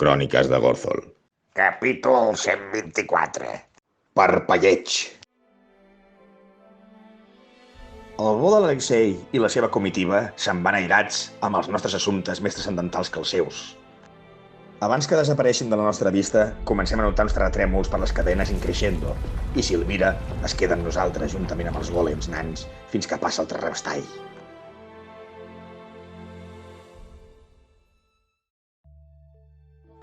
Cròniques de Gothel. Capítol 124. Parpelleig. El bo de l'Alexei i la seva comitiva se'n van airats amb els nostres assumptes més transcendentals que els seus. Abans que desapareixin de la nostra vista, comencem a notar uns terratrèmols per les cadenes in crescendo, i Silvira es queda amb nosaltres juntament amb els gòlems nans fins que passa el terrabastall.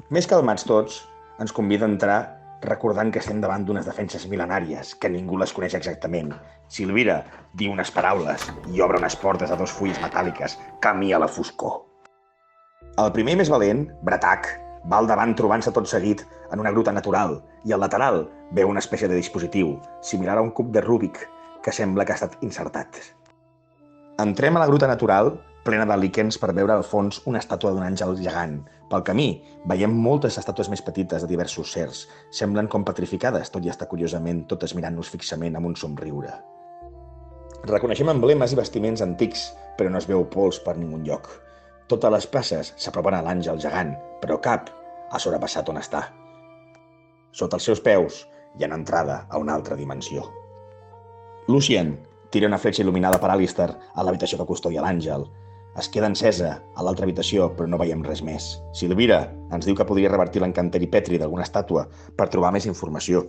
Més calmats tots, ens convida a entrar recordant que estem davant d'unes defenses mil·lenàries, que ningú les coneix exactament. Silvira diu unes paraules i obre unes portes a 2 fulles metàl·liques, camí a la foscor. El primer i més valent, Bratac, va al davant trobant-se tot seguit en una gruta natural i al lateral veu una espècie de dispositiu, similar a un cub de Rubik, que sembla que ha estat insertat. Entrem a la gruta natural, plena de líquens per veure al fons una estàtua d'un àngel gegant. Pel camí veiem moltes estàtues més petites de diversos certs. Semblen com petrificades, tot i estar curiosament totes mirant-nos fixament amb un somriure. Reconeixem emblemes i vestiments antics, però no es veu pols per ningun lloc. Totes les passes s'apropen a l'àngel gegant, però cap ha sobrepassat on està. Sota els seus peus hi ha una entrada a una altra dimensió. Lucien tira una fletxa il·luminada per Alistair a l'habitació que custodia l'àngel. Es queda encesa a l'altra habitació, però no veiem res més. Silvira ens diu que podria revertir l'encanteri Petri d'alguna estàtua per trobar més informació.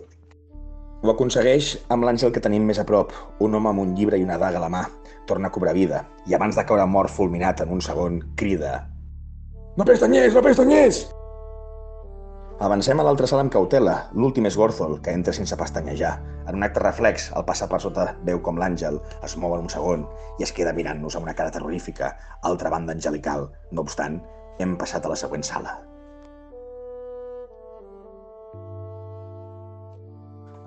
Ho aconsegueix amb l'àngel que tenim més a prop, un home amb un llibre i una daga a la mà. Torna a cobrar vida, i abans de caure mort fulminat en un segon, crida: "No pestanyés, no pestanyés!" Avancem a l'altra sala amb cautela. L'últim és Gorzol, que entra sense pestanyejar. En un acte reflex, al passar per sota veu com l'àngel es mou en un segon i es queda mirant-nos amb una cara terrorífica, altra banda angelical. No obstant, hem passat a la següent sala.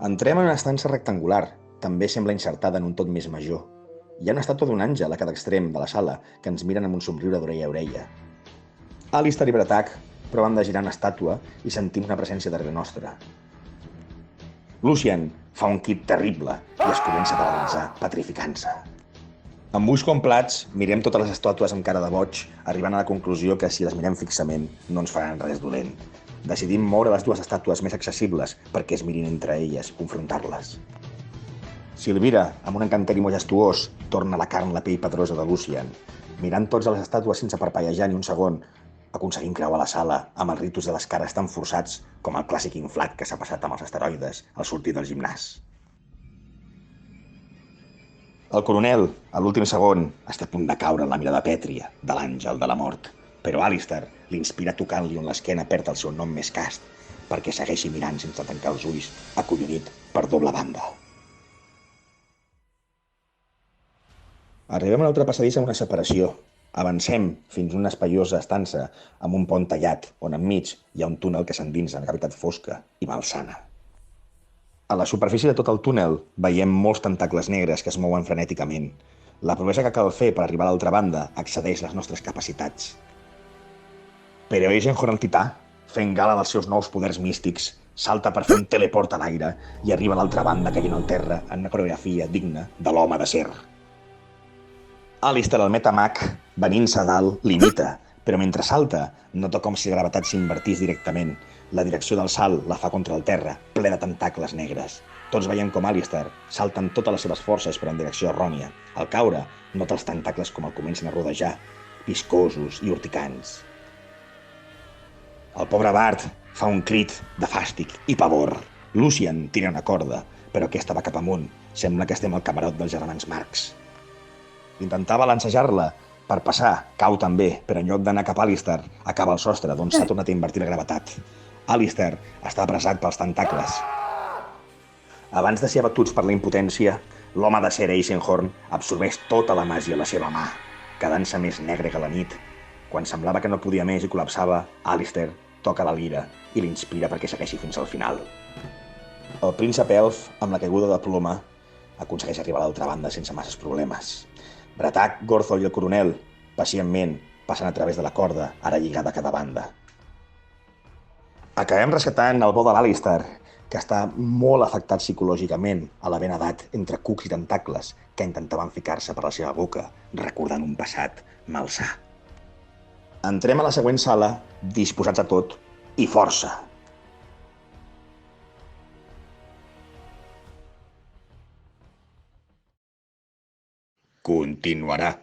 Entrem en una estança rectangular. També sembla insertada en un tot més major. Hi ha una estàtua d'un àngel a cada extrem de la sala que ens miren amb un somriure d'orella a orella. Alistair i Bratac proven de girar una estàtua i sentim una presència darrere nostra. Lucian fa un crit terrible i es comença a paralitzar, petrificant-se. Amb ulls com plats, mirem totes les estàtues amb cara de boig, arribant a la conclusió que si les mirem fixament no ens faran res dolent. Decidim moure les dues estàtues més accessibles perquè es mirin entre elles, confrontar-les. Silvira, amb un encanteri majestuós, torna la carn la pell pedrosa de Lucian. Mirant tots a les estàtues sense parpellejar ni un segon, aconseguim creuar la sala amb els ritus de les cares tan forçats com el clàssic inflat que s'ha passat amb els esteroides al sortir del gimnàs. El coronel, a l'últim segon, està a punt de caure en la mirada pètria de l'àngel de la mort, però Alistair l'inspira tocant-li on l'esquena perd el seu nom més cast perquè segueixi mirant sense tancar els ulls, acollonit per doble banda. Arribem a l'altre passadís amb una separació. Avancem fins a una espaiosa estança amb un pont tallat, on enmig hi ha un túnel que s'endinsa en una cavitat fosca i malsana. A la superfície de tot el túnel veiem molts tentacles negres que es mouen frenèticament. La proesa que cal fer per arribar a l'altra banda excedeix les nostres capacitats. Però Eisenhorn el tità, fent gala dels seus nous poders místics, salta per fer un teleport a l'aire i arriba a l'altra banda caient al terra en una coreografia digna de l'home d'acer. Alistair, el metamag, venint-se a dalt, l'imita, però mentre salta, nota com si la gravetat s'invertís directament. La direcció del salt la fa contra el terra, ple de tentacles negres. Tots veiem com Alistair salta amb totes les seves forces però en direcció errònia. Al caure, nota els tentacles com el comencen a rodejar, viscosos i urticants. El pobre Bart fa un crit de fàstic i pavor. Lucian tira una corda, però aquesta va cap amunt. Sembla que estem al camarot dels germans Marx. Intentar balancejar-la per passar, cau també, però en lloc d'anar cap a Alistair, acaba al sostre, d'on s'ha tornat a invertir la gravetat. Alistair està apressat pels tentacles. Abans de ser abatuts per la impotència, l'home d'acer Eisenhorn absorbeix tota la màgia a la seva mà, quedant-se més negre que la nit. Quan semblava que no podia més i col·lapsava, Alistair toca la lira i l'inspira perquè segueixi fins al final. El príncep elf, amb la caiguda de ploma, aconsegueix arribar a l'altra banda sense masses problemes. Bratac, Gorzol i el coronel, pacientment, passen a través de la corda, ara lligada a cada banda. Acabem rescatant el bo de l'Alistair, que està molt afectat psicològicament a la ben edat entre cucs i tentacles que intentaven ficar-se per la seva boca, recordant un passat malsà. Entrem a la següent sala, disposats a tot i força. Continuarà.